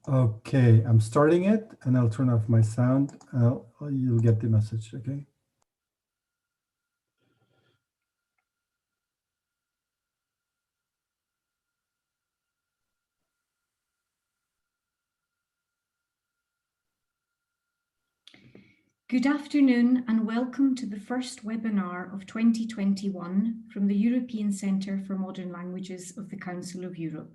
Okay, I'm starting it and I'll turn off my sound. You'll get the message, okay? Good afternoon and welcome to the first webinar of 2021 from the European Centre for Modern Languages of the Council of Europe,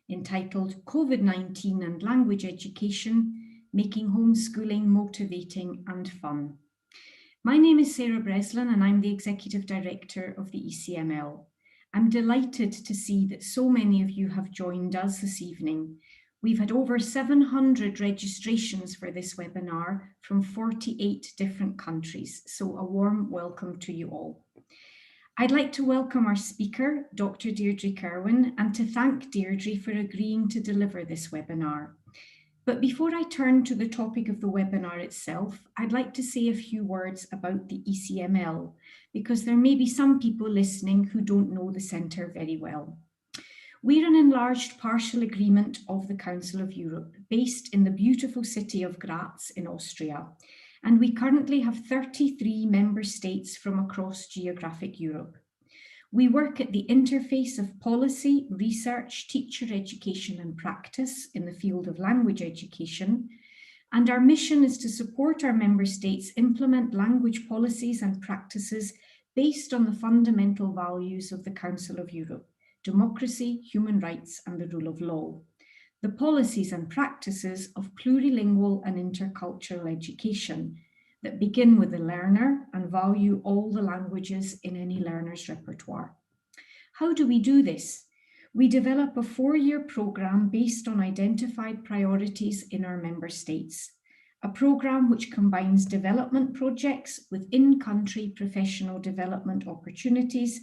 entitled Covid-19 and Language Education, Making Homeschooling Motivating and Fun. My name is Sarah Breslin and I'm the Executive Director of the ECML. I'm delighted to see that so many of you have joined us this evening. We've had over 700 registrations for this webinar from 48 different countries, so a warm welcome to you all. I'd like to welcome our speaker, Dr. Déirdre Kirwan, and to thank Déirdre for agreeing to deliver this webinar. But before I turn to the topic of the webinar itself, I'd like to say a few words about the ECML, because there may be some people listening who don't know the Centre very well. We're an enlarged partial agreement of the Council of Europe, based in the beautiful city of Graz in Austria, and we currently have 33 member states from across geographic Europe. We work at the interface of policy, research, teacher education and practice in the field of language education, and our mission is to support our member states implement language policies and practices based on the fundamental values of the Council of Europe: democracy, human rights and the rule of law. The policies and practices of plurilingual and intercultural education that begin with the learner and value all the languages in any learner's repertoire. How do we do this? We develop a 4-year programme based on identified priorities in our member states, a programme which combines development projects with in-country professional development opportunities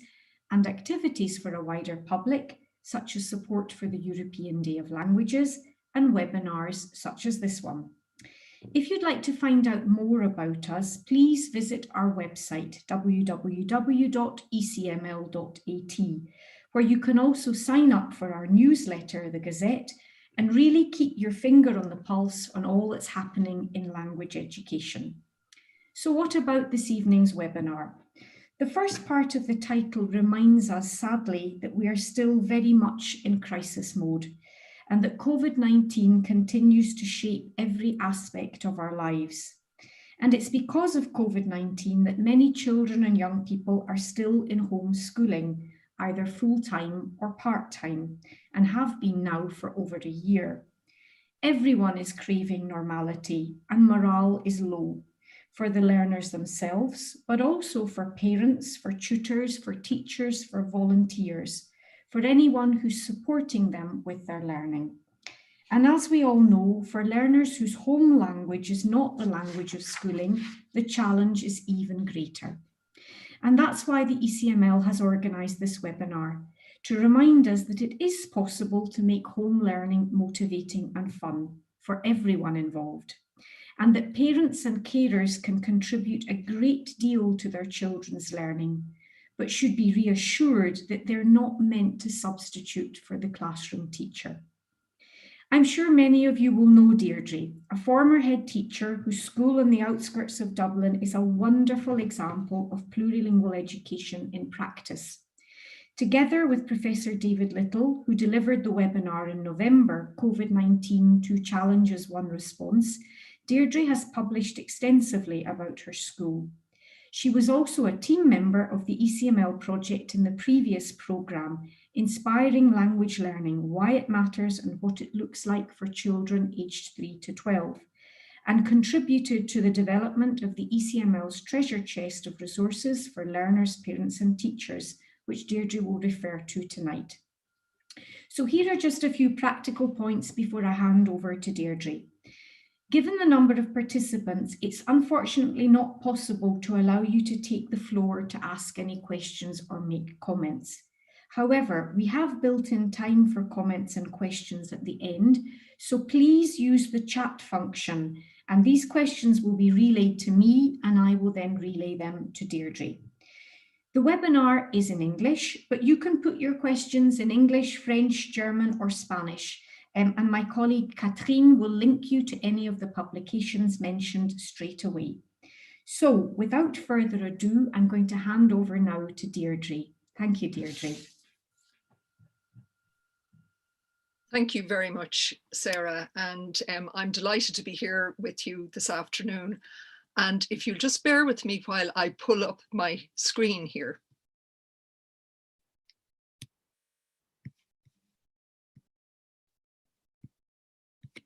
and activities for a wider public, such as support for the European Day of Languages and webinars such as this one. If you'd like to find out more about us, please visit our website, www.ecml.at, where you can also sign up for our newsletter, The Gazette, and really keep your finger on the pulse on all that's happening in language education. So what about this evening's webinar? The first part of the title reminds us, sadly, that we are still very much in crisis mode, and that COVID-19 continues to shape every aspect of our lives. And it's because of COVID-19 that many children and young people are still in homeschooling, either full-time or part-time, and have been now for over a year. Everyone is craving normality, and morale is low for the learners themselves, but also for parents, for tutors, for teachers, for volunteers, for anyone who's supporting them with their learning. And as we all know, for learners whose home language is not the language of schooling, the challenge is even greater. And that's why the ECML has organised this webinar, to remind us that it is possible to make home learning motivating and fun for everyone involved, and that parents and carers can contribute a great deal to their children's learning, but should be reassured that they're not meant to substitute for the classroom teacher. I'm sure many of you will know Déirdre, a former head teacher whose school on the outskirts of Dublin is a wonderful example of plurilingual education in practice. Together with Professor David Little, who delivered the webinar in November, COVID-19 Two Challenges, One Response, Déirdre has published extensively about her school. She was also a team member of the ECML project in the previous programme, Inspiring Language Learning, Why It Matters and What It Looks Like for Children aged 3 to 12, and contributed to the development of the ECML's treasure chest of resources for learners, parents and teachers, which Déirdre will refer to tonight. So here are just a few practical points before I hand over to Déirdre. Given the number of participants, it's unfortunately not possible to allow you to take the floor to ask any questions or make comments. However, we have built in time for comments and questions at the end, so please use the chat function, and these questions will be relayed to me and I will then relay them to Déirdre. The webinar is in English, but you can put your questions in English, French, German or Spanish, And my colleague Catherine will link you to any of the publications mentioned straight away. So without further ado, I'm going to hand over now to Déirdre. Thank you, Déirdre. Thank you very much, Sarah. And I'm delighted to be here with you this afternoon. And if you'll just bear with me while I pull up my screen here.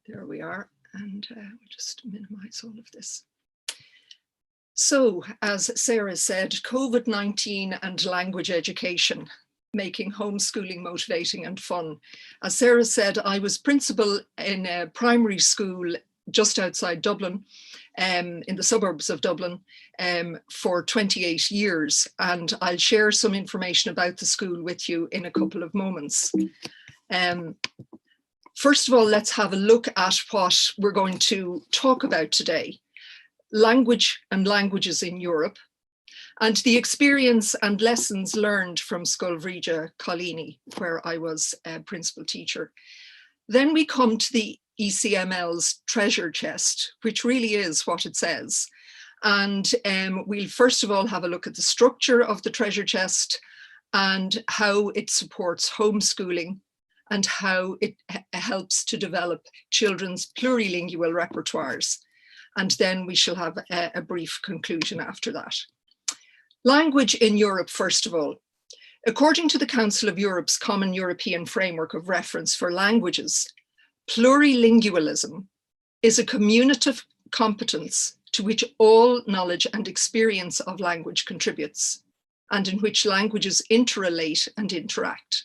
There we are, and we'll just minimize all of this. So, as Sarah said, COVID-19 and language education, making homeschooling motivating and fun. As Sarah said, I was principal in a primary school just outside Dublin, in the suburbs of Dublin, for 28 years. And I'll share some information about the school with you in a couple of moments. First of all, let's have a look at what we're going to talk about today. Language and languages in Europe, and the experience and lessons learned from Scolvrigia Collini, where I was a principal teacher. Then we come to the ECML's treasure chest, which really is what it says. And we'll first of all have a look at the structure of the treasure chest and how it supports homeschooling and how it helps to develop children's plurilingual repertoires. And then we shall have a brief conclusion after that. Language in Europe, first of all. According to the Council of Europe's Common European Framework of Reference for Languages, plurilingualism is a communicative competence to which all knowledge and experience of language contributes, and in which languages interrelate and interact.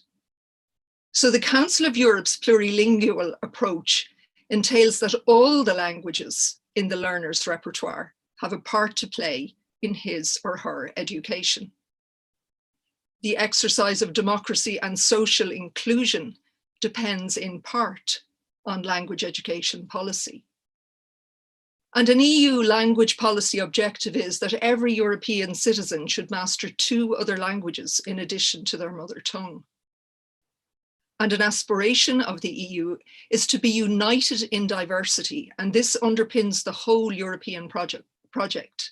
So the Council of Europe's plurilingual approach entails that all the languages in the learner's repertoire have a part to play in his or her education. The exercise of democracy and social inclusion depends in part on language education policy. And an EU language policy objective is that every European citizen should master 2 other languages in addition to their mother tongue. And an aspiration of the EU is to be united in diversity, and this underpins the whole European project.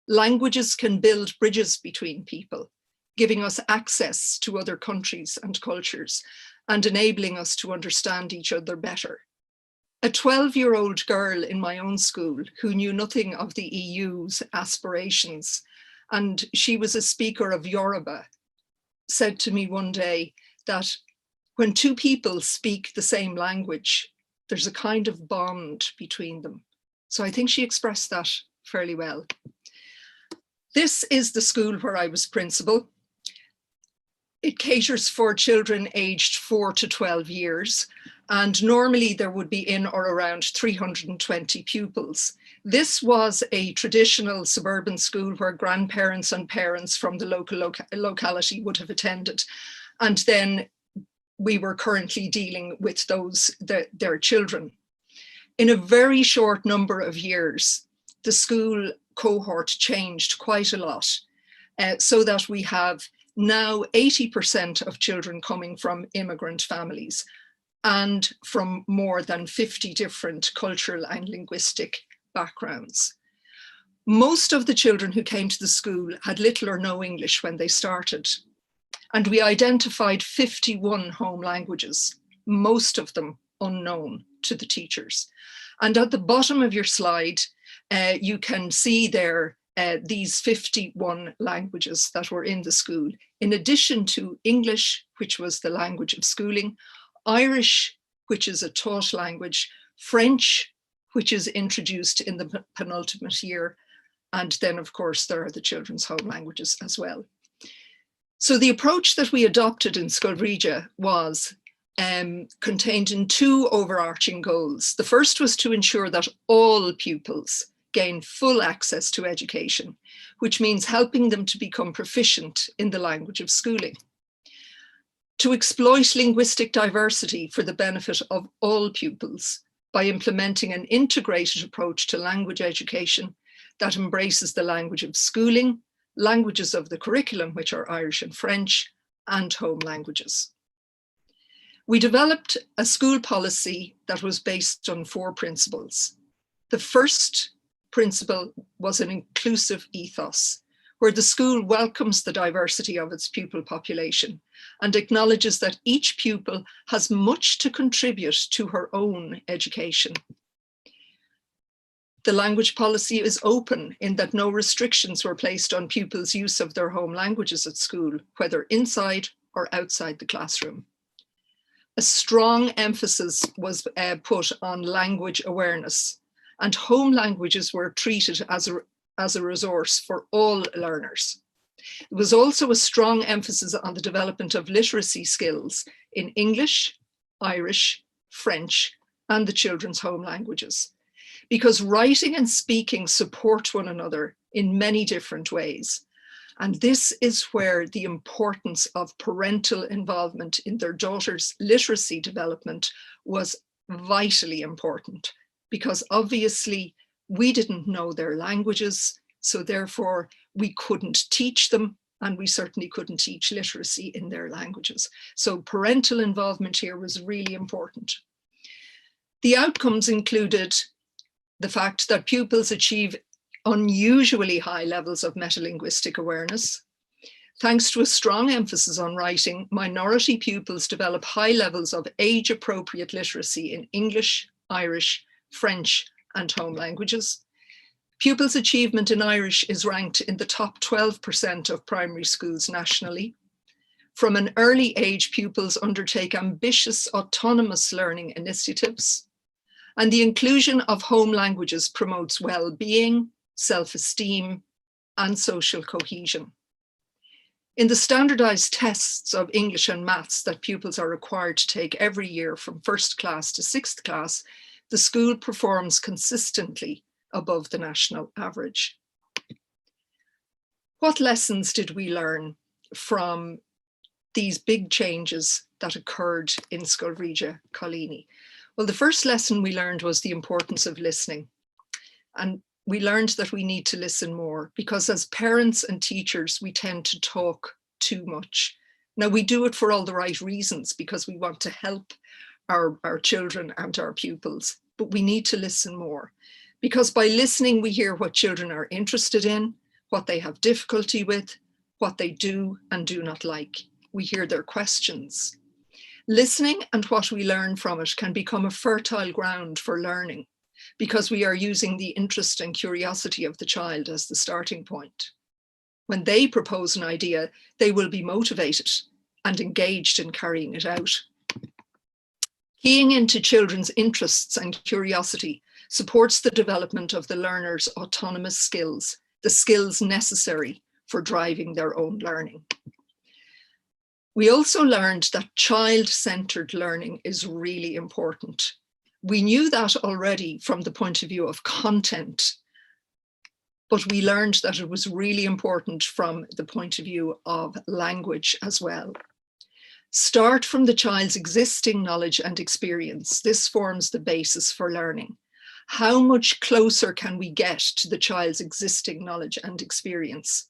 Languages can build bridges between people, giving us access to other countries and cultures, and enabling us to understand each other better. A 12-year-old girl in my own school who knew nothing of the EU's aspirations, and she was a speaker of Yoruba, said to me one day that when 2 people speak the same language, there's a kind of bond between them. So I think she expressed that fairly well. This is the school where I was principal. It caters for children aged 4 to 12 years, and normally there would be in or around 320 pupils. This was a traditional suburban school where grandparents and parents from the local locality would have attended. And then we were currently dealing with their children. In a very short number of years, the school cohort changed quite a lot, so that we have now 80% of children coming from immigrant families and from more than 50 different cultural and linguistic backgrounds. Most of the children who came to the school had little or no English when they started. And we identified 51 home languages, most of them unknown to the teachers. And at the bottom of your slide, you can see there these 51 languages that were in the school, in addition to English, which was the language of schooling, Irish, which is a taught language, French, which is introduced in the penultimate year, and then of course there are the children's home languages as well. So the approach that we adopted in Scolvrigia was contained in 2 overarching goals. The first was to ensure that all pupils gain full access to education, which means helping them to become proficient in the language of schooling. To exploit linguistic diversity for the benefit of all pupils by implementing an integrated approach to language education that embraces the language of schooling, languages of the curriculum, which are Irish and French, and home languages. We developed a school policy that was based on 4 principles. The first principle was an inclusive ethos, where the school welcomes the diversity of its pupil population and acknowledges that each pupil has much to contribute to her own education. The language policy is open in that no restrictions were placed on pupils' use of their home languages at school, whether inside or outside the classroom. A strong emphasis was put on language awareness, and home languages were treated as a resource for all learners. There was also a strong emphasis on the development of literacy skills in English, Irish, French, and the children's home languages, because writing and speaking support one another in many different ways. And this is where the importance of parental involvement in their daughter's literacy development was vitally important, because obviously we didn't know their languages, so therefore we couldn't teach them, and we certainly couldn't teach literacy in their languages. So parental involvement here was really important. The outcomes included the fact that pupils achieve unusually high levels of metalinguistic awareness. Thanks to a strong emphasis on writing, minority pupils develop high levels of age-appropriate literacy in English, Irish, French, and home languages. Pupils' achievement in Irish is ranked in the top 12% of primary schools nationally. From an early age, pupils undertake ambitious autonomous learning initiatives, and the inclusion of home languages promotes well-being, self-esteem, and social cohesion. In the standardized tests of English and maths that pupils are required to take every year from 1st class to 6th class, the school performs consistently above the national average. What lessons did we learn from these big changes that occurred in Scoil Regia Colini? Well, the first lesson we learned was the importance of listening. And we learned that we need to listen more, because as parents and teachers, we tend to talk too much. Now, we do it for all the right reasons, because we want to help our children and our pupils, but we need to listen more, because by listening, we hear what children are interested in, what they have difficulty with, what they do and do not like. We hear their questions. Listening and what we learn from it can become a fertile ground for learning, because we are using the interest and curiosity of the child as the starting point. When they propose an idea, they will be motivated and engaged in carrying it out. Keying into children's interests and curiosity supports the development of the learner's autonomous skills, the skills necessary for driving their own learning. We also learned that child-centered learning is really important. We knew that already from the point of view of content, but we learned that it was really important from the point of view of language as well. Start from the child's existing knowledge and experience. This forms the basis for learning. How much closer can we get to the child's existing knowledge and experience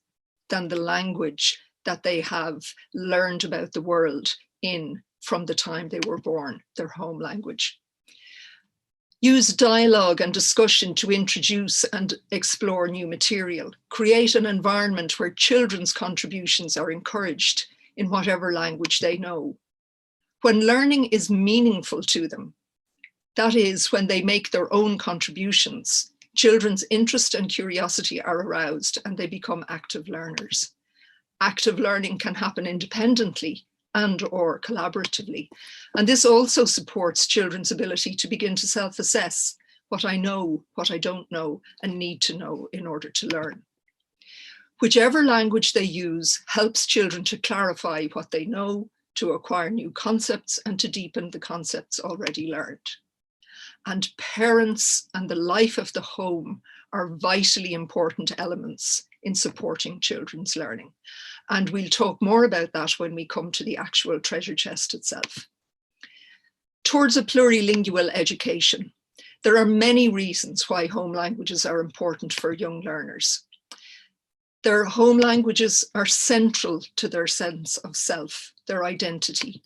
than the language that they have learned about the world in from the time they were born, their home language? Use dialogue and discussion to introduce and explore new material. Create an environment where children's contributions are encouraged in whatever language they know. When learning is meaningful to them, that is, when they make their own contributions, children's interest and curiosity are aroused and they become active learners. Active learning can happen independently and/or collaboratively. And this also supports children's ability to begin to self-assess what I know, what I don't know, and need to know in order to learn. Whichever language they use helps children to clarify what they know, to acquire new concepts, and to deepen the concepts already learned. And parents and the life of the home are vitally important elements in supporting children's learning. And we'll talk more about that when we come to the actual treasure chest itself. Towards a plurilingual education, there are many reasons why home languages are important for young learners. Their home languages are central to their sense of self, their identity.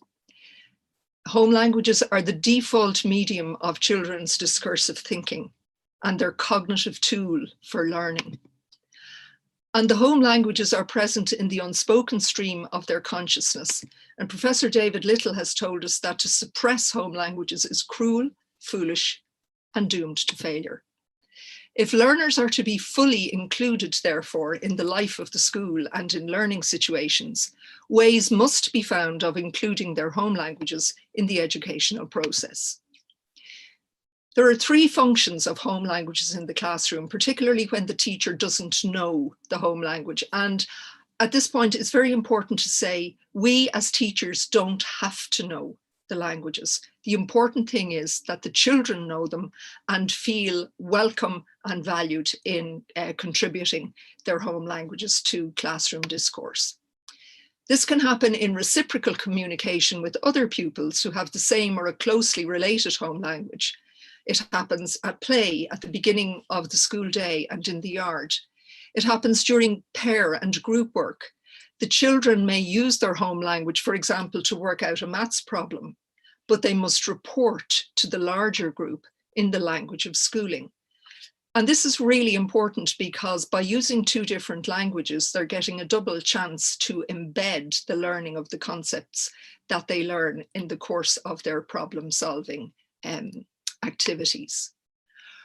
Home languages are the default medium of children's discursive thinking and their cognitive tool for learning. And the home languages are present in the unspoken stream of their consciousness. And Professor David Little has told us that to suppress home languages is cruel, foolish, and doomed to failure. If learners are to be fully included, therefore, in the life of the school and in learning situations, ways must be found of including their home languages in the educational process. There are three functions of home languages in the classroom, particularly when the teacher doesn't know the home language. And at this point, it's very important to say, we as teachers don't have to know the languages. The important thing is that the children know them and feel welcome and valued in contributing their home languages to classroom discourse. This can happen in reciprocal communication with other pupils who have the same or a closely related home language. It happens at play, at the beginning of the school day and in the yard. It happens during pair and group work. The children may use their home language, for example, to work out a maths problem, but they must report to the larger group in the language of schooling. And this is really important because by using two different languages, they're getting a double chance to embed the learning of the concepts that they learn in the course of their problem-solving activities.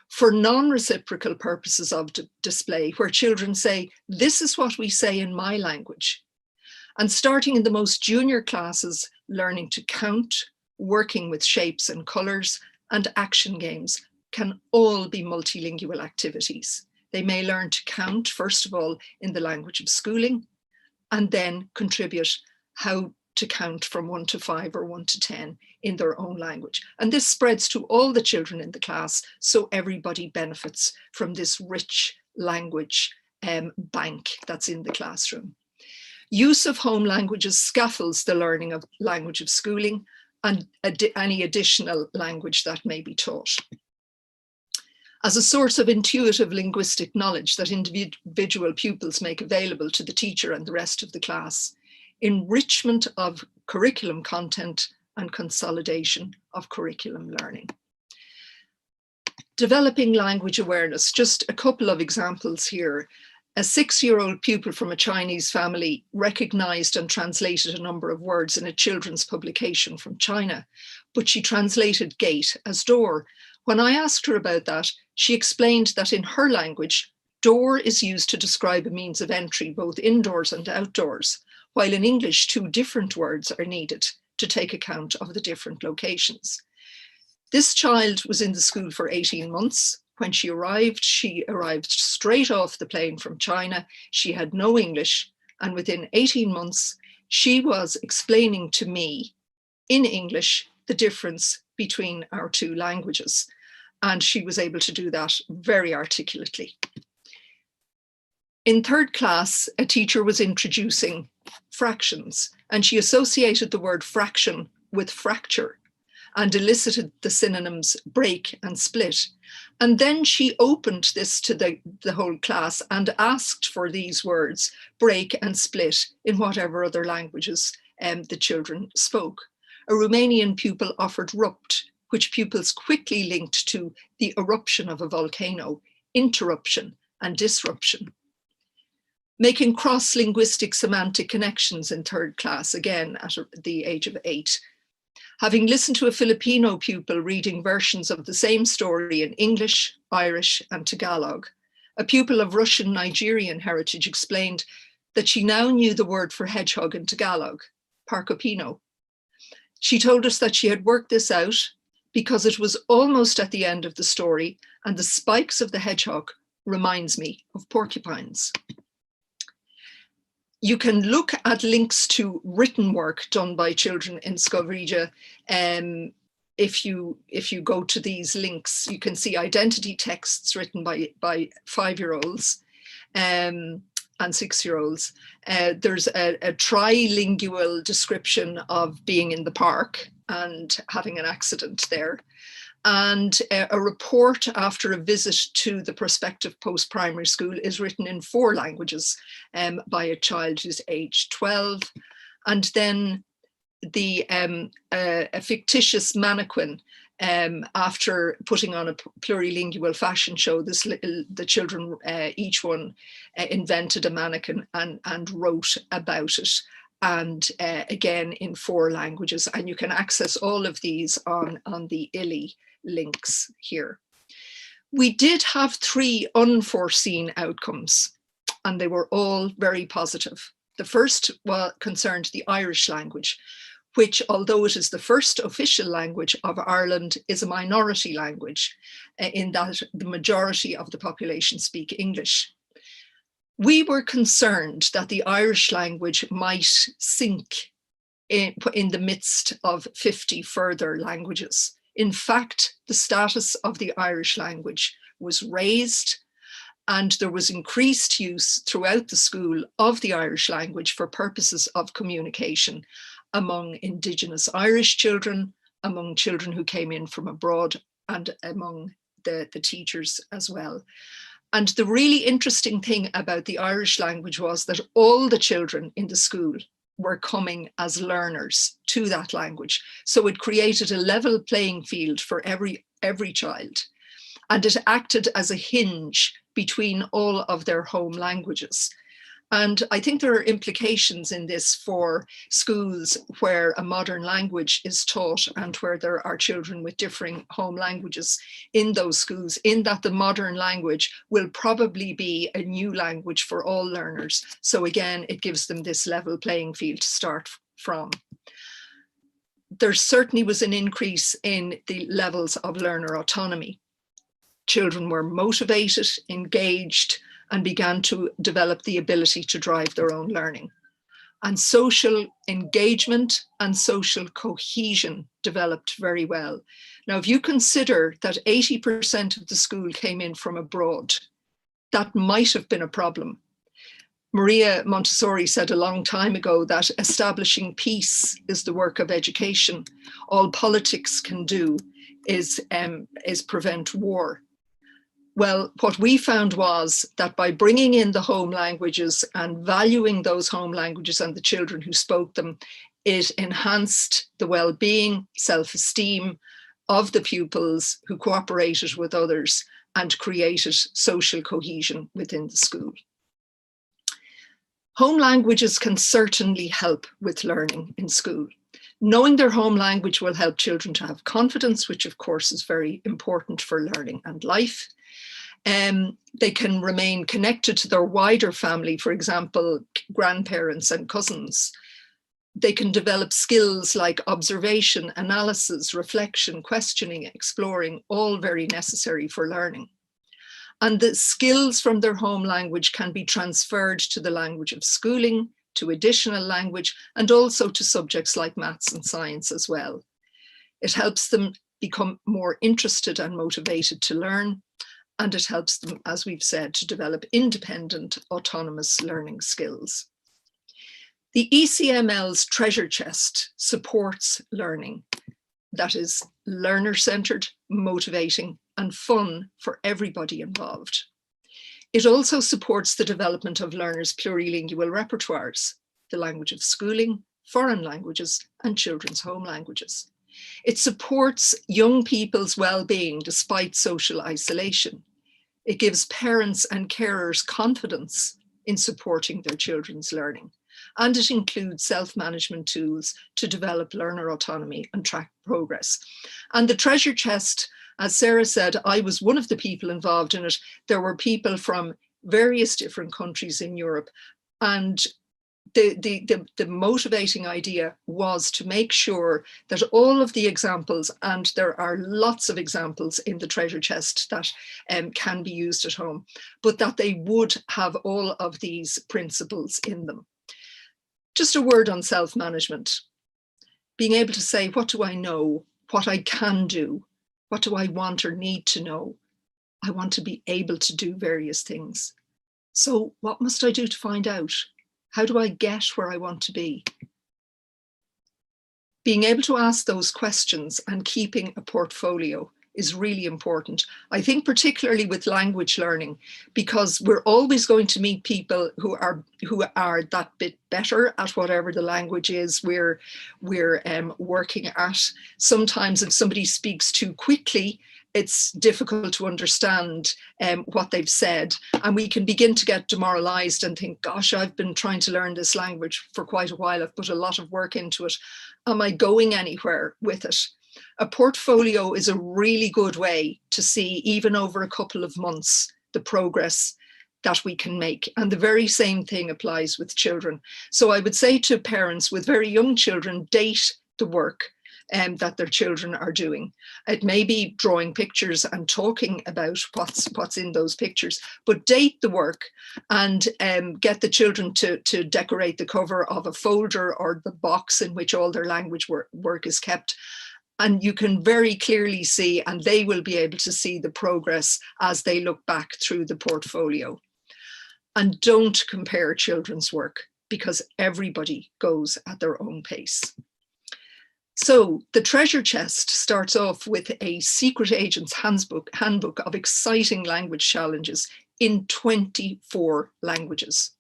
For non-reciprocal purposes of display, where children say, this is what we say in my language. And starting in the most junior classes, learning to count, working with shapes and colours, and action games can all be multilingual activities. They may learn to count, first of all, in the language of schooling, and then contribute how to count from 1 to 5 or 1 to 10 in their own language. And this spreads to all the children in the class, so everybody benefits from this rich language bank that's in the classroom. Use of home languages scaffolds the learning of language of schooling and any additional language that may be taught. As a source of intuitive linguistic knowledge that individual pupils make available to the teacher and the rest of the class, enrichment of curriculum content and consolidation of curriculum learning. Developing language awareness, just a couple of examples here. A 6-year-old pupil from a Chinese family recognized and translated a number of words in a children's publication from China, but she translated gate as door. When I asked her about that, she explained that in her language, door is used to describe a means of entry, both indoors and outdoors, while in English, 2 different words are needed to take account of the different locations. This child was in the school for 18 months. When she arrived straight off the plane from China. She had no English, and within 18 months, she was explaining to me in English the difference between our 2 languages. And she was able to do that very articulately. In 3rd class, a teacher was introducing fractions, and she associated the word fraction with fracture and elicited the synonyms break and split. And then she opened this to the whole class and asked for these words, break and split, in whatever other languages the children spoke. A Romanian pupil offered rupt, which pupils quickly linked to the eruption of a volcano, interruption and disruption. Making cross-linguistic semantic connections in 3rd class, again at the age of 8. Having listened to a Filipino pupil reading versions of the same story in English, Irish, and Tagalog, a pupil of Russian-Nigerian heritage explained that she now knew the word for hedgehog in Tagalog, parcopino. She told us that she had worked this out because it was almost at the end of the story, and the spikes of the hedgehog reminds me of porcupines. You can look at links to written work done by children in Scovrija. If you go to these links, you can see identity texts written by 5-year-olds and 6-year-olds. There's a trilingual description of being in the park and having an accident there. And a report after a visit to the prospective post-primary school is written in 4 languages by a child who's age 12. And then a fictitious mannequin after putting on a plurilingual fashion show. The children, each one invented a mannequin and wrote about it. And again, in 4 languages. And you can access all of these on the ILI links here. We did have 3 unforeseen outcomes, and they were all very positive. The first concerned the Irish language, which, although it is the first official language of Ireland, is a minority language in that the majority of the population speak English. We were concerned that the Irish language might sink in the midst of 50 further languages. In fact, the status of the Irish language was raised, and there was increased use throughout the school of the Irish language for purposes of communication among Indigenous Irish children, among children who came in from abroad, and among the teachers as well. And the really interesting thing about the Irish language was that all the children in the school were coming as learners to that language. So it created a level playing field for every child. And it acted as a hinge between all of their home languages. And I think there are implications in this for schools where a modern language is taught and where there are children with differing home languages in those schools, in that the modern language will probably be a new language for all learners. So again, it gives them this level playing field to start from. There certainly was an increase in the levels of learner autonomy. Children were motivated, engaged, and began to develop the ability to drive their own learning. And social engagement and social cohesion developed very well. Now, if you consider that 80% of the school came in from abroad, that might have been a problem. Maria Montessori said a long time ago that establishing peace is the work of education. All politics can do is prevent war. Well, what we found was that by bringing in the home languages and valuing those home languages and the children who spoke them, it enhanced the well-being, self-esteem of the pupils who cooperated with others and created social cohesion within the school. Home languages can certainly help with learning in school. Knowing their home language will help children to have confidence, which of course is very important for learning and life. They can remain connected to their wider family, for example, grandparents and cousins. They can develop skills like observation, analysis, reflection, questioning, exploring, all very necessary for learning. And the skills from their home language can be transferred to the language of schooling, to additional language, and also to subjects like maths and science as well. It helps them become more interested and motivated to learn, and it helps them, as we've said, to develop independent, autonomous learning skills. The ECML's treasure chest supports learning that is learner-centered, motivating, and fun for everybody involved. It also supports the development of learners' plurilingual repertoires, the language of schooling, foreign languages, and children's home languages. It supports young people's well-being despite social isolation. It gives parents and carers confidence in supporting their children's learning. And it includes self-management tools to develop learner autonomy and track progress. And the treasure chest, as Sarah said, I was one of the people involved in it. There were people from various different countries in Europe, and the motivating idea was to make sure that all of the examples, and there are lots of examples in the treasure chest that can be used at home, but that they would have all of these principles in them. Just a word on self-management. Being able to say, what do I know? What I can do? What do I want or need to know? I want to be able to do various things. So what must I do to find out? How do I get where I want to be? Being able to ask those questions and keeping a portfolio is really important. I think particularly with language learning, because we're always going to meet people who are that bit better at whatever the language is we're working at. Sometimes if somebody speaks too quickly, it's difficult to understand what they've said, and we can begin to get demoralized and think, gosh, I've been trying to learn this language for quite a while. I've put a lot of work into it. Am I going anywhere with it? A portfolio is a really good way to see, even over a couple of months, the progress that we can make. And the very same thing applies with children. So I would say to parents with very young children, date the work that their children are doing. It may be drawing pictures and talking about what's in those pictures, but date the work and get the children to decorate the cover of a folder or the box in which all their language work is kept. And you can very clearly see, and they will be able to see the progress as they look back through the portfolio. And don't compare children's work, because everybody goes at their own pace. So the treasure chest starts off with a secret agent's handbook of exciting language challenges in 24 languages.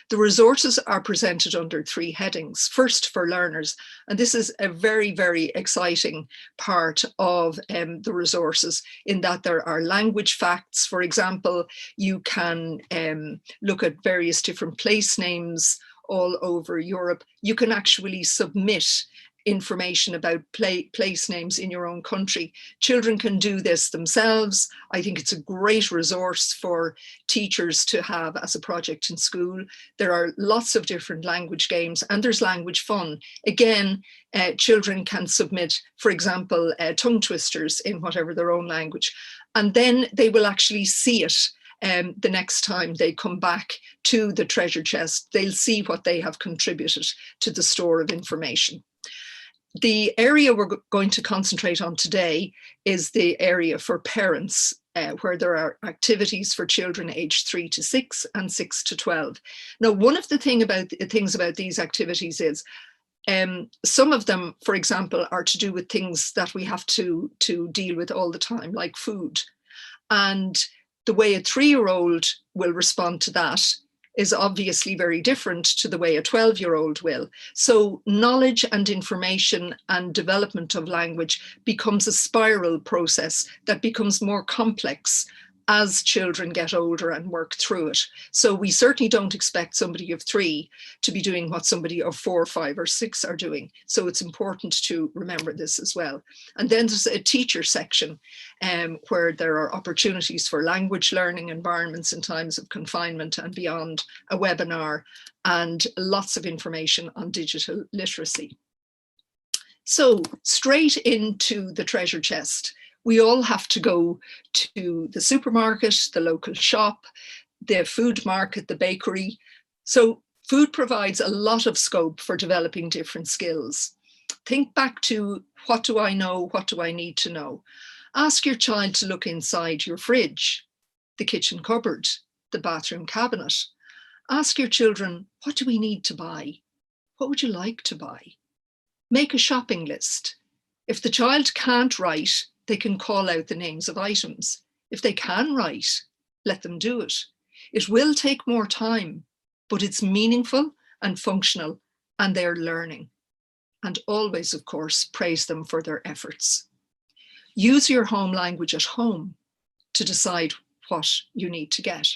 The resources are presented under 3 headings. First, for learners, and this is a very, very exciting part of the resources, in that there are language facts. For example, you can look at various different place names all over Europe. You can actually submit information about place names in your own country. Children can do this themselves. I think it's a great resource for teachers to have as a project in school. There are lots of different language games, and there's language fun. Again, children can submit, for example, tongue twisters in whatever their own language, and then they will actually see it. The next time they come back to the treasure chest, they'll see what they have contributed to the store of information. The area we're going to concentrate on today is the area for parents, where there are activities for children aged 3 to 6 and 6 to 12. Now, one of the things about these activities is some of them, for example, are to do with things that we have to deal with all the time, like food. And the way a 3-year-old will respond to that is obviously very different to the way a 12-year-old will. So knowledge and information and development of language becomes a spiral process that becomes more complex as children get older and work through it. So we certainly don't expect somebody of 3 to be doing what somebody of 4, 5, or 6 are doing. So it's important to remember this as well. And then there's a teacher section where there are opportunities for language learning environments in times of confinement and beyond, a webinar, and lots of information on digital literacy. So straight into the treasure chest. We all have to go to the supermarket, the local shop, the food market, the bakery. So food provides a lot of scope for developing different skills. Think back to, what do I know? What do I need to know? Ask your child to look inside your fridge, the kitchen cupboard, the bathroom cabinet. Ask your children, what do we need to buy? What would you like to buy? Make a shopping list. If the child can't write, they can call out the names of items. If they can write, let them do it. It will take more time, but it's meaningful and functional, and they're learning. And always, of course, praise them for their efforts. Use your home language at home to decide what you need to get.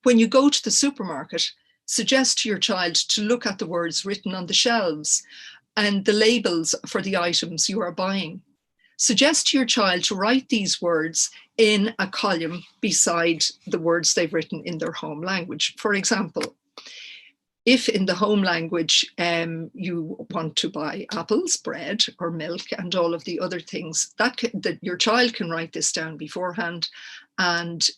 When you go to the supermarket, suggest to your child to look at the words written on the shelves and the labels for the items you are buying. Suggest to your child to write these words in a column beside the words they've written in their home language. For example, if in the home language you want to buy apples, bread, or milk, and all of the other things, that your child can write this down beforehand, and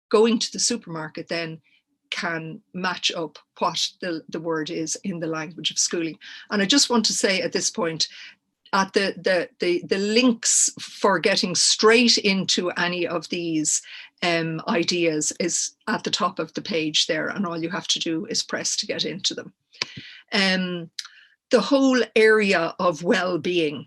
going to the supermarket then can match up what the word is in the language of schooling. And I just want to say at this point, at the links for getting straight into any of these ideas is at the top of the page there, and all you have to do is press to get into them. The whole area of well-being.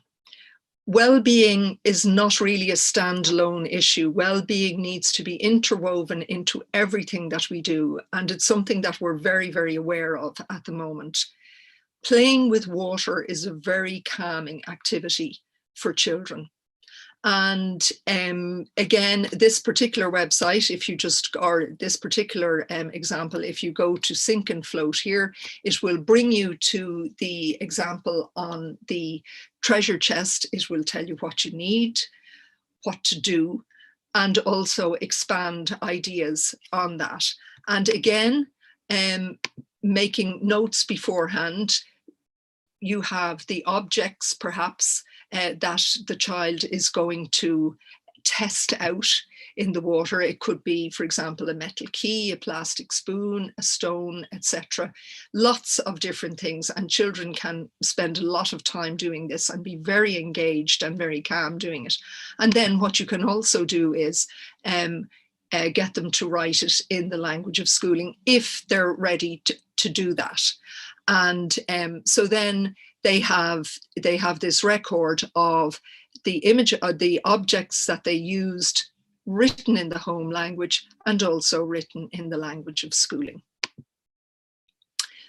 Well-being is not really a standalone issue. Well-being needs to be interwoven into everything that we do, and it's something that we're very, very aware of at the moment. Playing with water is a very calming activity for children. And again, this particular website, if you just, or this particular example, if you go to Sink and Float here, it will bring you to the example on the treasure chest. It will tell you what you need, what to do, and also expand ideas on that. And again, making notes beforehand. You have the objects perhaps that the child is going to test out in the water. It could be, for example, a metal key, a plastic spoon, a stone, etc. Lots of different things, and children can spend a lot of time doing this and be very engaged and very calm doing it. And then what you can also do is get them to write it in the language of schooling if they're ready to do that. And so then they have this record of the image, the objects that they used, written in the home language and also written in the language of schooling.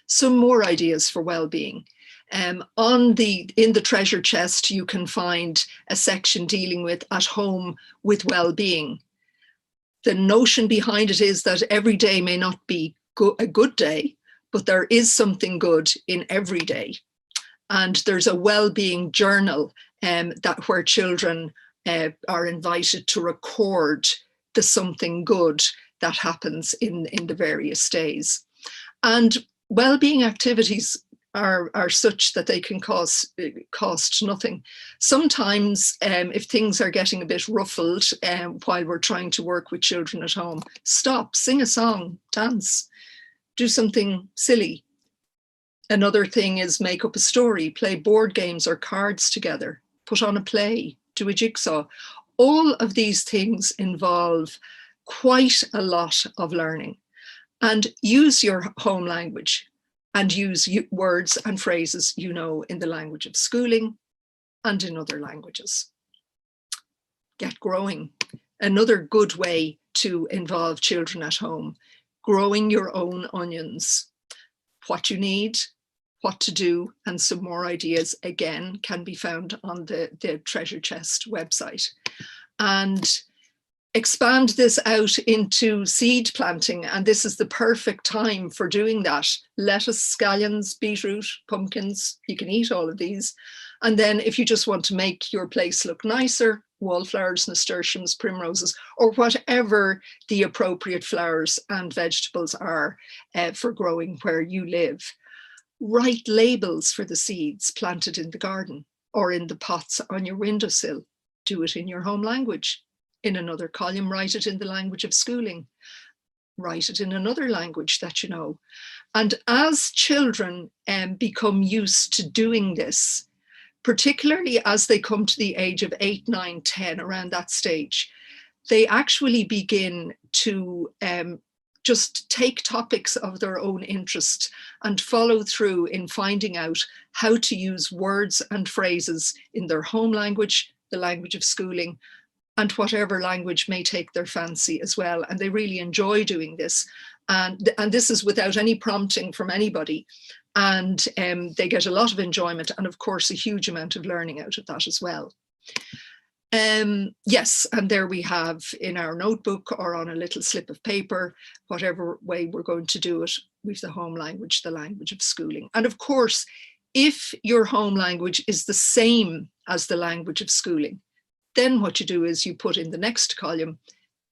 Some more ideas for well-being. In the treasure chest, you can find a section dealing with at home with well-being. The notion behind it is that every day may not be a good day, but there is something good in every day. And there's a well-being journal where children are invited to record the something good that happens in the various days. And well-being activities are such that they can cost nothing. Sometimes if things are getting a bit ruffled while we're trying to work with children at home, stop, sing a song, dance, do something silly. Another thing is make up a story, play board games or cards together, put on a play, do a jigsaw. All of these things involve quite a lot of learning. And use your home language and use words and phrases you know in the language of schooling and in other languages. Get growing. Another good way to involve children at home. Growing your own onions. What you need, what to do, and some more ideas, again, can be found on the Treasure Chest website. And expand this out into seed planting, and this is the perfect time for doing that. Lettuce, scallions, beetroot, pumpkins, you can eat all of these. And then if you just want to make your place look nicer, wallflowers, nasturtiums, primroses, or whatever the appropriate flowers and vegetables are for growing where you live. Write labels for the seeds planted in the garden or in the pots on your windowsill. Do it in your home language. In another column, write it in the language of schooling. Write it in another language that you know. And as children become used to doing this, particularly as they come to the age of 8, 9, 10, around that stage, they actually begin to just take topics of their own interest and follow through in finding out how to use words and phrases in their home language, the language of schooling, and whatever language may take their fancy as well. And they really enjoy doing this. And this is without any prompting from anybody. And they get a lot of enjoyment and of course a huge amount of learning out of that as well. Yes, and there we have in our notebook or on a little slip of paper, whatever way we're going to do it, with the home language, the language of schooling. And of course, if your home language is the same as the language of schooling, then what you do is you put in the next column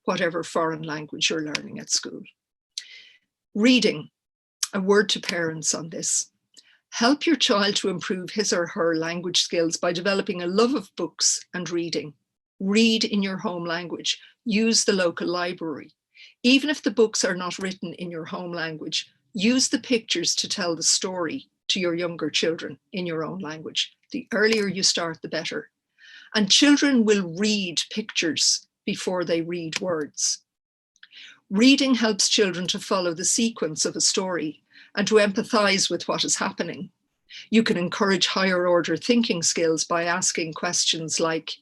whatever foreign language you're learning at school. Reading, a word to parents on this. Help your child to improve his or her language skills by developing a love of books and reading. Read in your home language. Use the local library. Even if the books are not written in your home language, use the pictures to tell the story to your younger children in your own language. The earlier you start, the better. And children will read pictures before they read words. Reading helps children to follow the sequence of a story and to empathize with what is happening. You can encourage higher order thinking skills by asking questions like,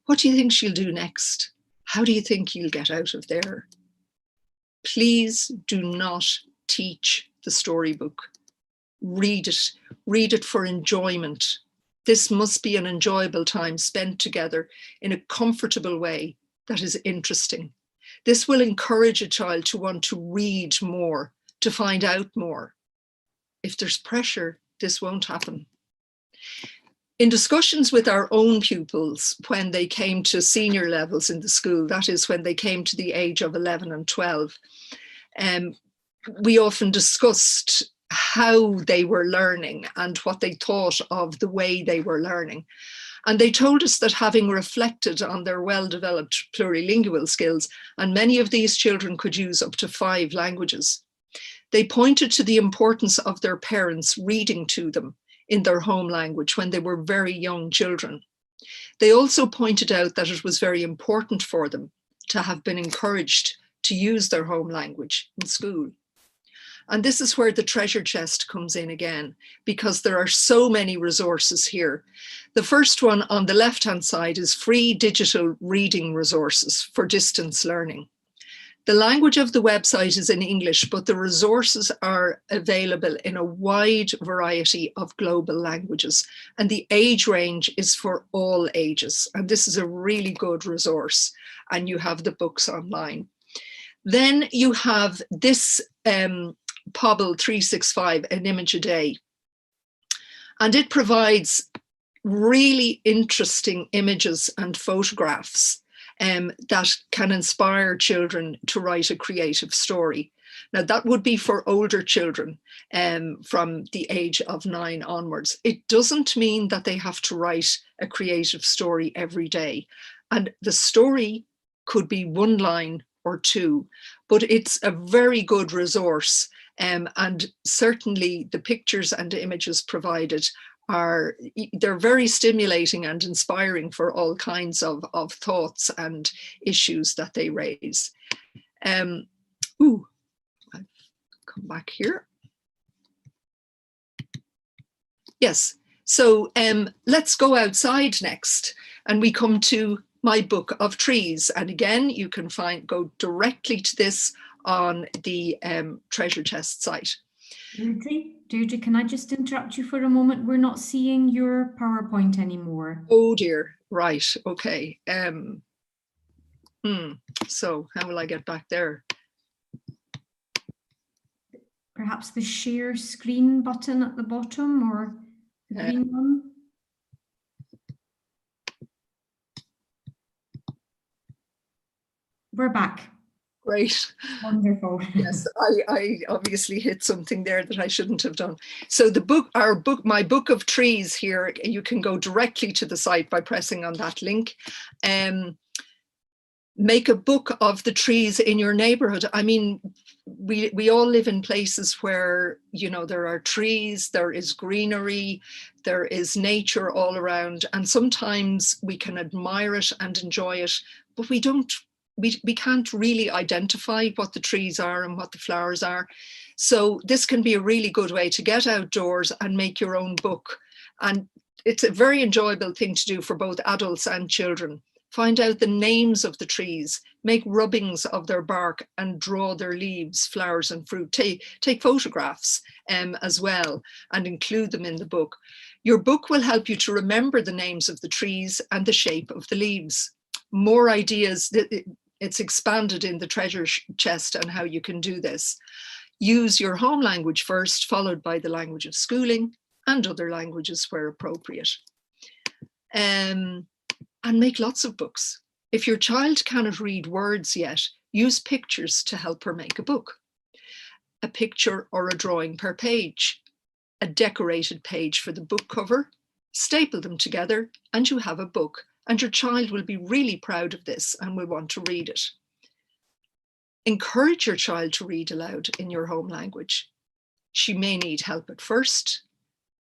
what do you think she'll do next? How do you think you'll get out of there? Please do not teach the storybook. Read it for enjoyment. This must be an enjoyable time spent together in a comfortable way that is interesting. This will encourage a child to want to read more, to find out more. If there's pressure, this won't happen. In discussions with our own pupils, when they came to senior levels in the school, that is when they came to the age of 11 and 12, we often discussed how they were learning and what they thought of the way they were learning. And they told us that having reflected on their well-developed plurilingual skills, and many of these children could use up to 5 languages, they pointed to the importance of their parents reading to them in their home language when they were very young children. They also pointed out that it was very important for them to have been encouraged to use their home language in school. And this is where the treasure chest comes in again, because there are so many resources here. The first one on the left-hand side is free digital reading resources for distance learning. The language of the website is in English, but the resources are available in a wide variety of global languages, and the age range is for all ages. And this is a really good resource, and you have the books online. Then you have this Pobble 365, an image a day, and it provides really interesting images and photographs that can inspire children to write a creative story. Now that would be for older children from the age of 9 onwards. It doesn't mean that they have to write a creative story every day. And the story could be 1 line or 2, but it's a very good resource. And certainly the pictures and images provided they're very stimulating and inspiring for all kinds of thoughts and issues that they raise. I've come back here. Yes, so let's go outside next, and we come to my book of trees. And again, you can go directly to this on the treasure chest site. Déirdre, can I just interrupt you for a moment? We're not seeing your PowerPoint anymore. Oh dear, right, okay. So how will I get back there? Perhaps the share screen button at the bottom, or the green one? We're back. Great. Wonderful. Yes, I obviously hit something there that I shouldn't have done. So my book of trees here, you can go directly to the site by pressing on that link. Make a book of the trees in your neighborhood. I mean, we all live in places where, you know, there are trees, there is greenery, there is nature all around, and sometimes we can admire it and enjoy it, but we can't really identify what the trees are and what the flowers are. So this can be a really good way to get outdoors and make your own book. And it's a very enjoyable thing to do for both adults and children. Find out the names of the trees, make rubbings of their bark and draw their leaves, flowers and fruit. Take photographs as well and include them in the book. Your book will help you to remember the names of the trees and the shape of the leaves. More ideas, it's expanded in the treasure chest on how you can do this. Use your home language first, followed by the language of schooling and other languages where appropriate. And make lots of books. If your child cannot read words yet, use pictures to help her make a book. A picture or a drawing per page, a decorated page for the book cover, staple them together and you have a book. And your child will be really proud of this and will want to read it. Encourage your child to read aloud in your home language. She may need help at first.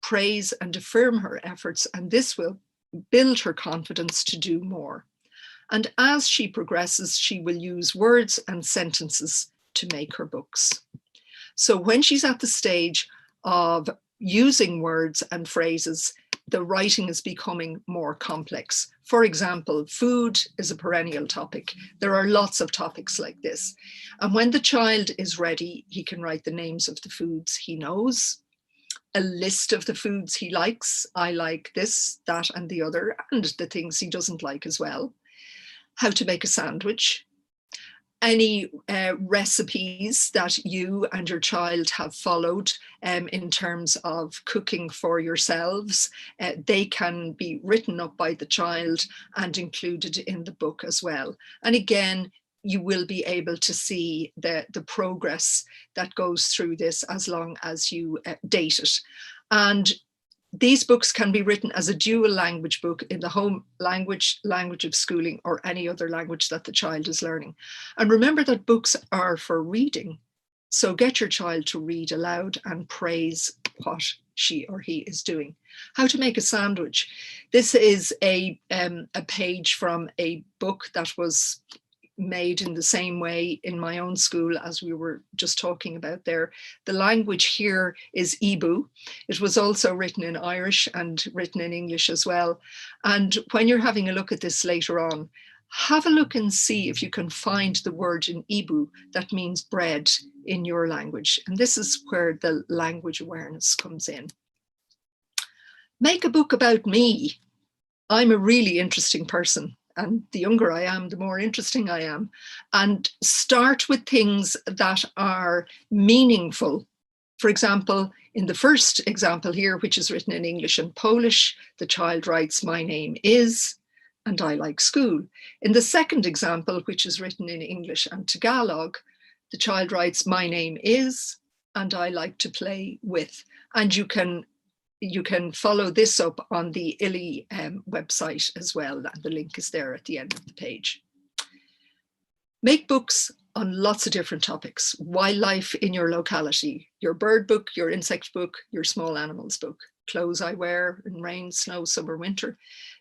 Praise and affirm her efforts, and this will build her confidence to do more. And as she progresses, she will use words and sentences to make her books. So when she's at the stage of using words and phrases, the writing is becoming more complex. For example, food is a perennial topic. There are lots of topics like this. And when the child is ready, he can write the names of the foods he knows, a list of the foods he likes. I like this, that, and the other, and the things he doesn't like as well. How to make a sandwich. Any recipes that you and your child have followed in terms of cooking for yourselves, they can be written up by the child and included in the book as well. And again, you will be able to see the progress that goes through this as long as you date it. And these books can be written as a dual language book in the home language, language of schooling, or any other language that the child is learning. And remember that books are for reading. So get your child to read aloud and praise what she or he is doing. How to make a sandwich. This is a page from a book that was made in the same way in my own school as we were just talking about there. The language here is Ibu. It was also written in Irish and written in English as well. And when you're having a look at this later on, have a look and see if you can find the word in Ibu that means bread in your language. And this is where the language awareness comes in. Make a book about me. I'm a really interesting person. And the younger I am, the more interesting I am. And start with things that are meaningful. For example, in the first example here, which is written in English and Polish, the child writes, "My name is," and "I like school." In the second example, which is written in English and Tagalog, the child writes, "My name is," and "I like to play with." And you can follow this up on the ILI website as well. The link is there at the end of the page. Make books on lots of different topics. Wildlife in your locality, your bird book, your insect book, your small animals book, clothes I wear in rain, snow, summer, winter,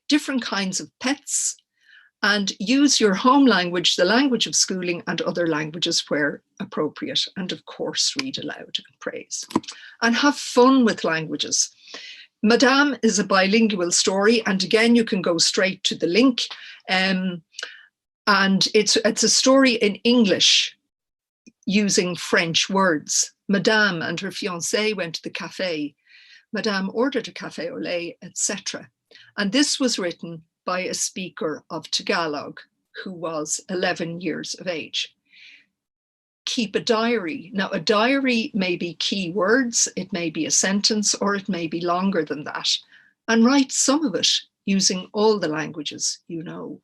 different kinds of pets, and use your home language, the language of schooling, and other languages where appropriate. And of course, read aloud and praise. And have fun with languages. Madame is a bilingual story, and again, you can go straight to the link. And it's a story in English using French words. Madame and her fiancé went to the cafe. Madame ordered a café au lait, etc. And this was written by a speaker of Tagalog who was 11 years of age. Keep a diary. Now, a diary may be key words, it may be a sentence, or it may be longer than that. And write some of it using all the languages you know.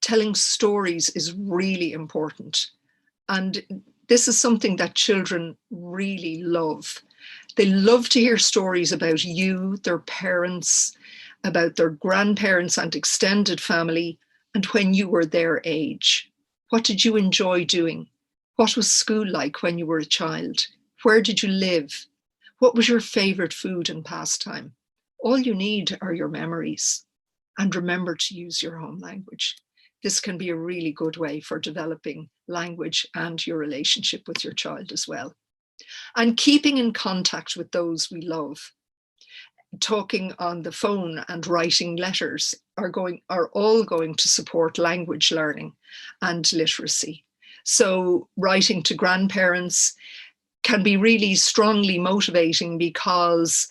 Telling stories is really important. And this is something that children really love. They love to hear stories about you, their parents, about their grandparents and extended family, and when you were their age. What did you enjoy doing? What was school like when you were a child? Where did you live? What was your favorite food and pastime? All you need are your memories. And remember to use your home language. This can be a really good way for developing language and your relationship with your child as well. And keeping in contact with those we love. Talking on the phone and writing letters are all going to support language learning and literacy. So writing to grandparents can be really strongly motivating because,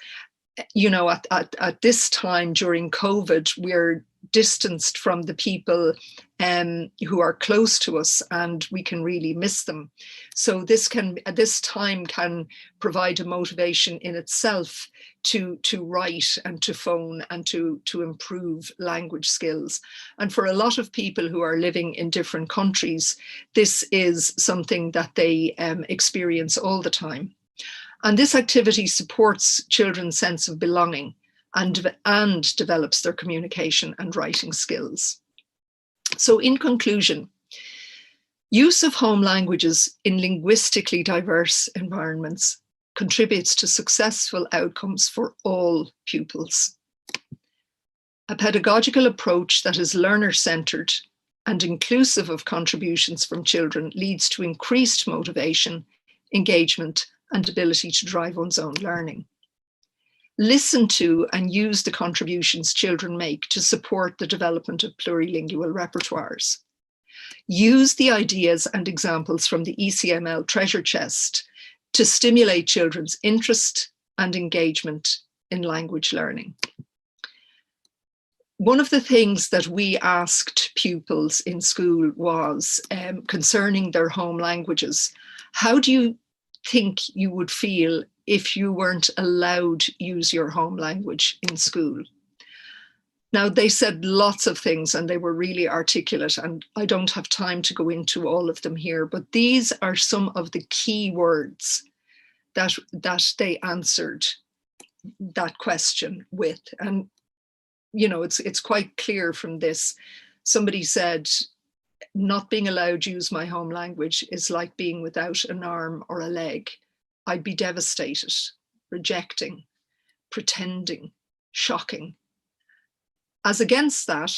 you know, at this time during COVID, we're distanced from the people who are close to us, and we can really miss them. So this time can provide a motivation in itself to write and to phone and to improve language skills. And for a lot of people who are living in different countries, this is something that they experience all the time. And this activity supports children's sense of belonging and develops their communication and writing skills. So in conclusion, use of home languages in linguistically diverse environments contributes to successful outcomes for all pupils. A pedagogical approach that is learner-centered and inclusive of contributions from children leads to increased motivation, engagement, and ability to drive one's own learning. Listen to and use the contributions children make to support the development of plurilingual repertoires. Use the ideas and examples from the ECML treasure chest to stimulate children's interest and engagement in language learning. One of the things that we asked pupils in school was concerning their home languages. How do you think you would feel if you weren't allowed to use your home language in school? Now, they said lots of things and they were really articulate, and I don't have time to go into all of them here, but these are some of the key words that they answered that question with. And, you know, it's quite clear from this. Somebody said, not being allowed to use my home language is like being without an arm or a leg. I'd be devastated, rejecting, pretending, shocking. As against that,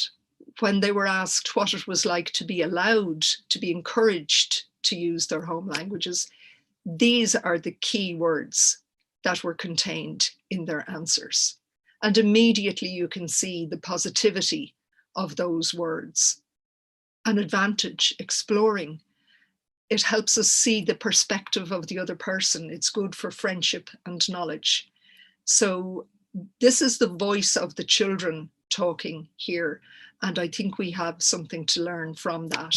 when they were asked what it was like to be allowed, to be encouraged to use their home languages, these are the key words that were contained in their answers. And immediately you can see the positivity of those words. An advantage, exploring. It helps us see the perspective of the other person. It's good for friendship and knowledge. So this is the voice of the children talking here, and I think we have something to learn from that.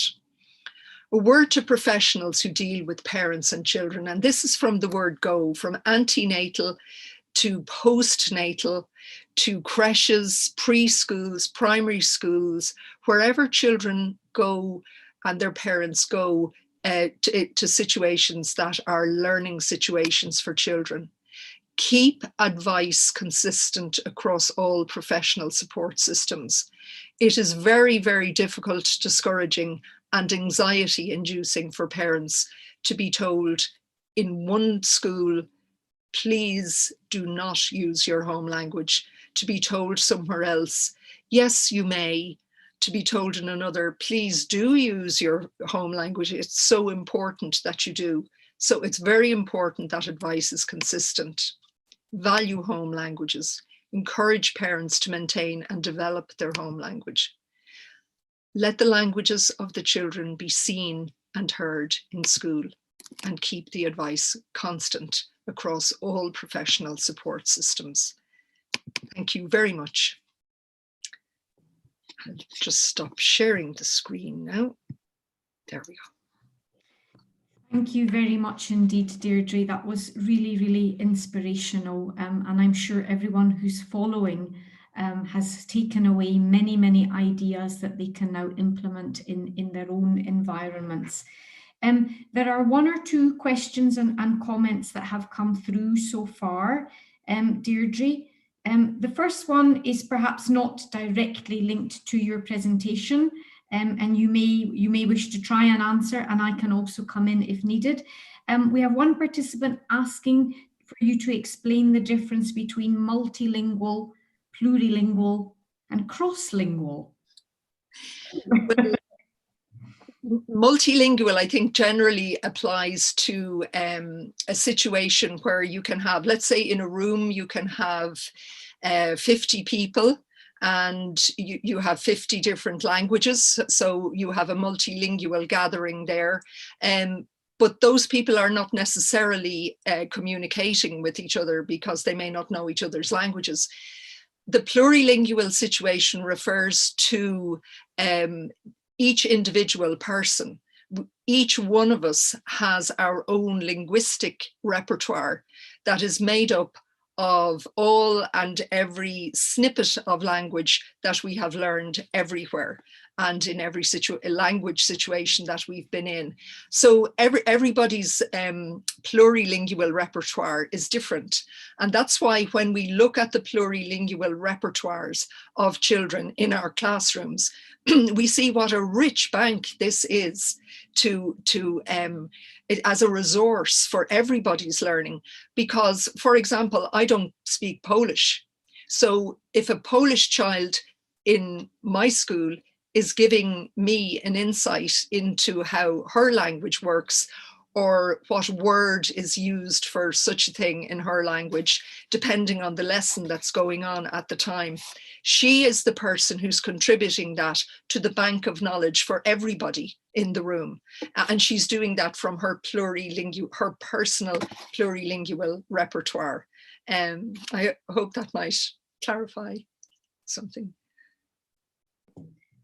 A word to professionals who deal with parents and children, and this is from the word go, from antenatal to postnatal, to creches, preschools, primary schools, wherever children go and their parents go to situations that are learning situations for children. Keep advice consistent across all professional support systems. It is very, very difficult, discouraging, and anxiety inducing for parents to be told in one school, please do not use your home language, to be told somewhere else, yes, you may, to be told in another, please do use your home language. It's so important that you do. So it's very important that advice is consistent. Value home languages. Encourage parents to maintain and develop their home language. Let the languages of the children be seen and heard in school, and keep the advice constant across all professional support systems. Thank you very much. I'll just stop sharing the screen now. There we go. Thank you very much indeed, Deirdre. That was really, really inspirational. And I'm sure everyone who's following has taken away many, many ideas that they can now implement in their own environments. There are one or two questions and comments that have come through so far, Deirdre. The first one is perhaps not directly linked to your presentation, and you may wish to try and answer, and I can also come in if needed. We have one participant asking for you to explain the difference between multilingual, plurilingual, and crosslingual. Well, multilingual, I think, generally applies to a situation where you can have, let's say in a room, you can have 50 people, and you have 50 different languages. So you have a multilingual gathering there. But those people are not necessarily communicating with each other because they may not know each other's languages. The plurilingual situation refers to each individual person. Each one of us has our own linguistic repertoire that is made up of all and every snippet of language that we have learned everywhere and in every language situation that we've been in. So everybody's plurilingual repertoire is different. And that's why when we look at the plurilingual repertoires of children in our classrooms, we see what a rich bank this is as a resource for everybody's learning. Because, for example, I don't speak Polish. So if a Polish child in my school is giving me an insight into how her language works, or what word is used for such a thing in her language, depending on the lesson that's going on at the time. She is the person who's contributing that to the bank of knowledge for everybody in the room. And she's doing that from her her personal plurilingual repertoire. I hope that might clarify something.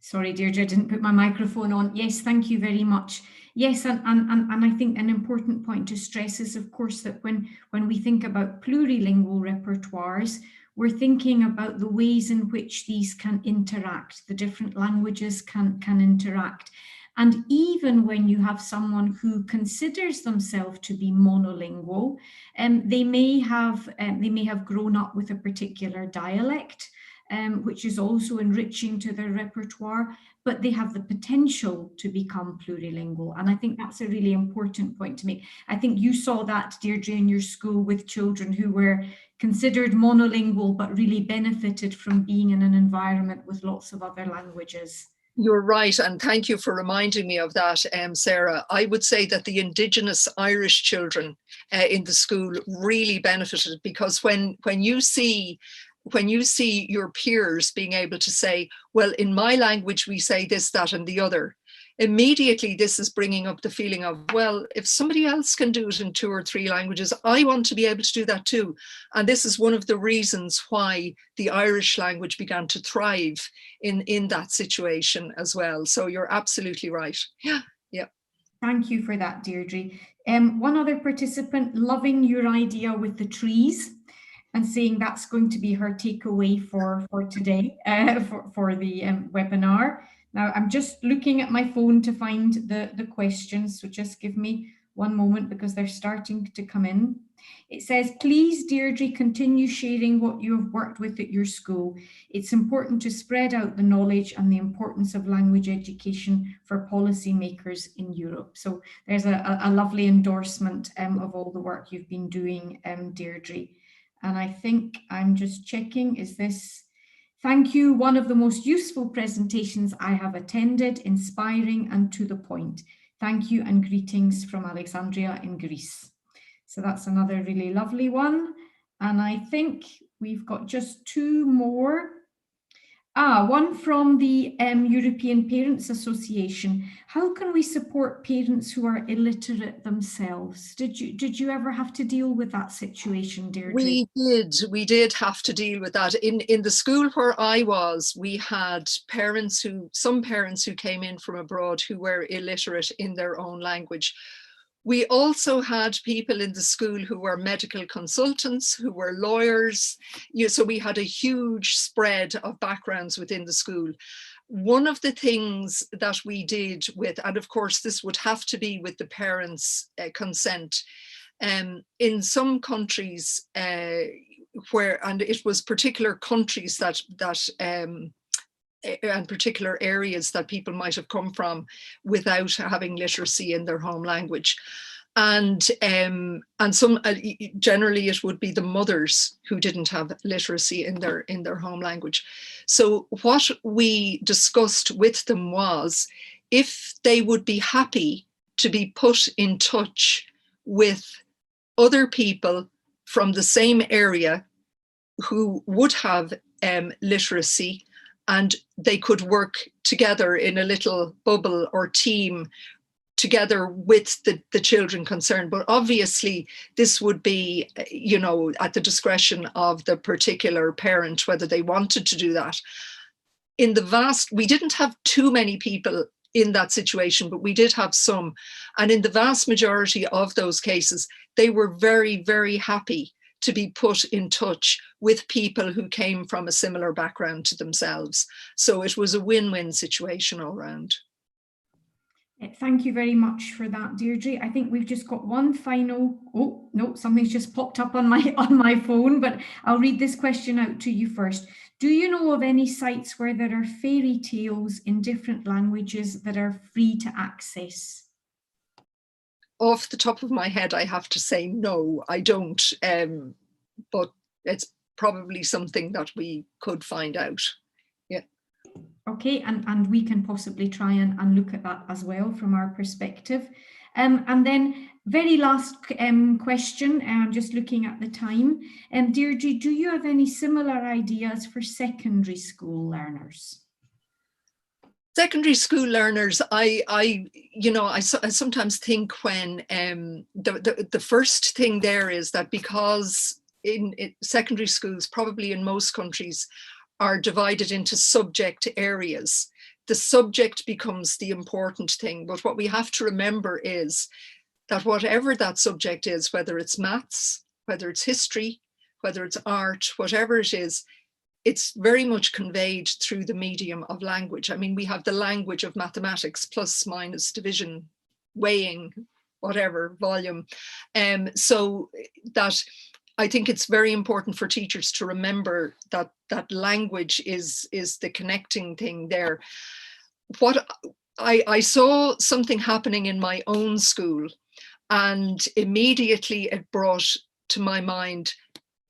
Sorry, Deirdre, I didn't put my microphone on. Yes, thank you very much. Yes, and I think an important point to stress is, of course, that when we think about plurilingual repertoires, we're thinking about the ways in which these can interact, the different languages can interact. And even when you have someone who considers themselves to be monolingual, they may have grown up with a particular dialect, which is also enriching to their repertoire, but they have the potential to become plurilingual. And I think that's a really important point to make. I think you saw that, Deirdre, in your school with children who were considered monolingual, but really benefited from being in an environment with lots of other languages. You're right, and thank you for reminding me of that, Sarah. I would say that the Indigenous Irish children in the school really benefited, because when you see your peers being able to say, well, in my language, we say this, that, and the other, immediately this is bringing up the feeling of, well, if somebody else can do it in 2 or 3 languages, I want to be able to do that too. And this is one of the reasons why the Irish language began to thrive in that situation as well. So you're absolutely right. Yeah. Thank you for that, Deirdre. One other participant, loving your idea with the trees, and saying that's going to be her takeaway for today, for the webinar. Now, I'm just looking at my phone to find the questions, so just give me one moment because they're starting to come in. It says, please, Deirdre, continue sharing what you have worked with at your school. It's important to spread out the knowledge and the importance of language education for policymakers in Europe. So there's a lovely endorsement of all the work you've been doing, Deirdre. And I think I'm just checking, is this, thank you, one of the most useful presentations I have attended, inspiring and to the point. Thank you and greetings from Alexandria in Greece. So that's another really lovely one. And I think we've got just 2 more. One from the European Parents Association. How can we support parents who are illiterate themselves? Did you ever have to deal with that situation, Deirdre? We did have to deal with that. In the school where I was, we had some parents who came in from abroad who were illiterate in their own language. We also had people in the school who were medical consultants, who were lawyers. So we had a huge spread of backgrounds within the school. One of the things that we did with, and of course this would have to be with the parents' consent, in some countries where, and it was particular countries and particular areas that people might have come from without having literacy in their home language. And some generally it would be the mothers who didn't have literacy in their home language. So what we discussed with them was if they would be happy to be put in touch with other people from the same area who would have literacy, and they could work together in a little bubble or team together with the children concerned. But obviously this would be, at the discretion of the particular parent, whether they wanted to do that. We didn't have too many people in that situation, but we did have some. And in the vast majority of those cases, they were very, very happy to be put in touch with people who came from a similar background to themselves. So it was a win-win situation all around. Thank you very much for that, Deirdre. I think we've just got one final, oh no, something's just popped up on my phone, but I'll read this question out to you first. Do you know of any sites where there are fairy tales in different languages that are free to access? Off the top of my head, I have to say no, I don't, but it's probably something that we could find out. Yeah. Okay, and we can possibly try and look at that as well from our perspective. And then very last question, I'm just looking at the time. Déirdre, do you have any similar ideas for secondary school learners? Secondary school learners, I sometimes think when the first thing there is that because in secondary schools, probably in most countries, are divided into subject areas, the subject becomes the important thing. But what we have to remember is that whatever that subject is, whether it's maths, whether it's history, whether it's art, whatever it is, it's very much conveyed through the medium of language. I mean, we have the language of mathematics, plus, minus, division, weighing, whatever, volume. So that I think it's very important for teachers to remember that language is the connecting thing there. What I saw something happening in my own school, and immediately it brought to my mind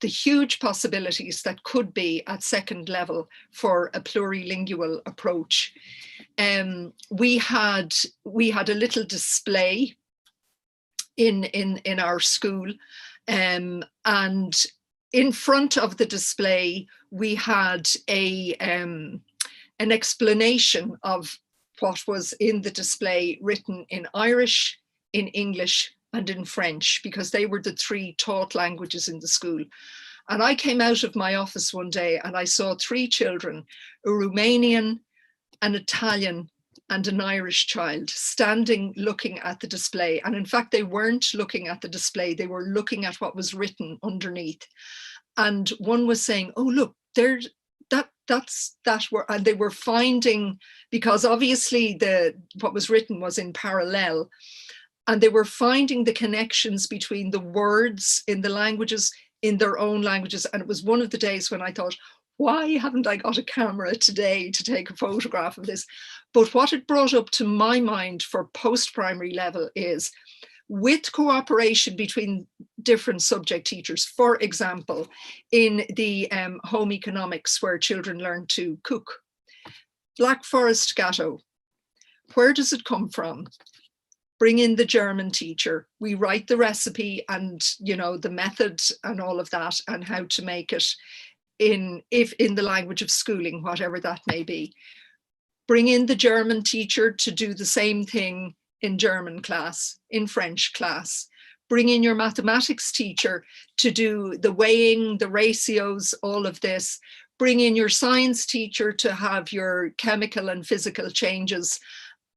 the huge possibilities that could be at second level for a plurilingual approach. We had a little display in our school, and in front of the display we had an explanation of what was in the display, written in Irish, in English, and in French, because they were the three taught languages in the school. And I came out of my office one day and I saw three children, a Romanian, an Italian, and an Irish child, standing looking at the display. And in fact, they weren't looking at the display, they were looking at what was written underneath. And one was saying, oh, look, there's and they were finding, because obviously what was written was in parallel, and they were finding the connections between the words in the languages, in their own languages. And it was one of the days when I thought, why haven't I got a camera today to take a photograph of this? But what it brought up to my mind for post-primary level is, with cooperation between different subject teachers, for example, in the home economics where children learn to cook, Black Forest Gatto, where does it come from? Bring in the German teacher. We write the recipe and, you know, the method and all of that, and how to make it in the language of schooling, whatever that may be. Bring in the German teacher to do the same thing in German class, in French class. Bring in your mathematics teacher to do the weighing, the ratios, all of this. Bring in your science teacher to have your chemical and physical changes.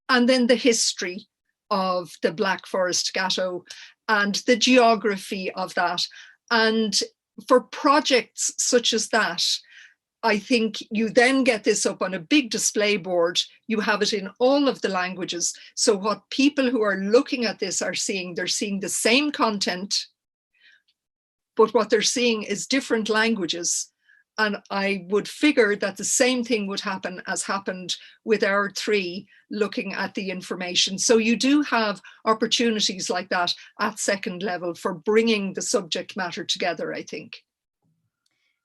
And then the history of the Black Forest Gatto and the geography of that. And for projects such as that, I think you then get this up on a big display board. You have it in all of the languages. So what people who are looking at this are seeing, they're seeing the same content, but what they're seeing is different languages. And I would figure that the same thing would happen as happened with our three looking at the information. So you do have opportunities like that at second level for bringing the subject matter together, I think.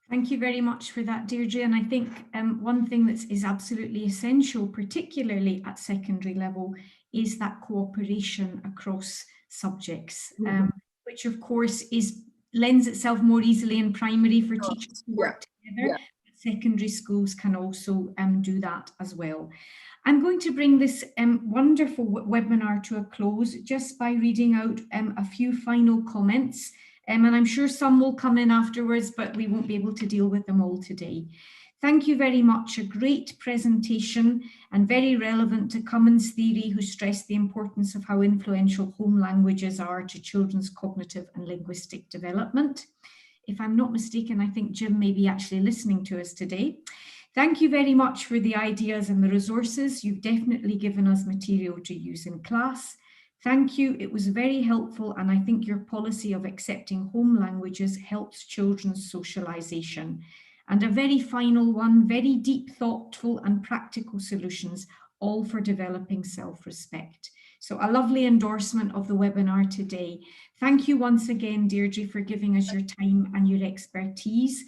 Thank you very much for that, Déirdre. And I think one thing that is absolutely essential, particularly at secondary level, is that cooperation across subjects, which of course lends itself more easily in primary for teachers to work together. Yeah. Secondary schools can also do that as well. I'm going to bring this wonderful webinar to a close just by reading out a few final comments. And I'm sure some will come in afterwards, but we won't be able to deal with them all today. Thank you very much. A great presentation and very relevant to Cummins' theory, who stressed the importance of how influential home languages are to children's cognitive and linguistic development. If I'm not mistaken, I think Jim may be actually listening to us today. Thank you very much for the ideas and the resources. You've definitely given us material to use in class. Thank you, it was very helpful, and I think your policy of accepting home languages helps children's socialisation. And a very final one, very deep, thoughtful and practical solutions, all for developing self-respect. So a lovely endorsement of the webinar today. Thank you once again, Déirdre, for giving us your time and your expertise.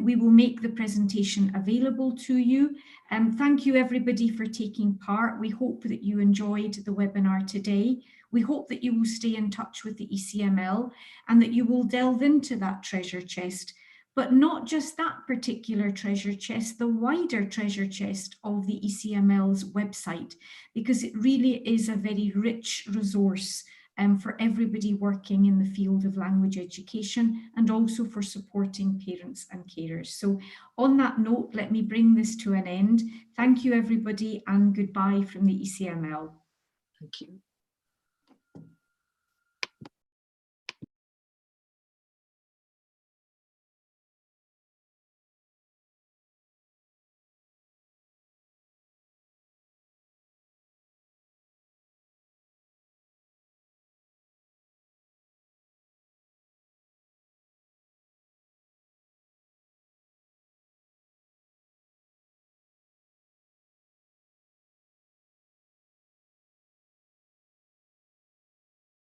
we will make the presentation available to you. Thank you everybody for taking part. We hope that you enjoyed the webinar today. We hope that you will stay in touch with the ECML and that you will delve into that treasure chest, but not just that particular treasure chest, the wider treasure chest of the ECML's website, because it really is a very rich resource for everybody working in the field of language education and also for supporting parents and carers. So on that note, let me bring this to an end. Thank you everybody and goodbye from the ECML. Thank you.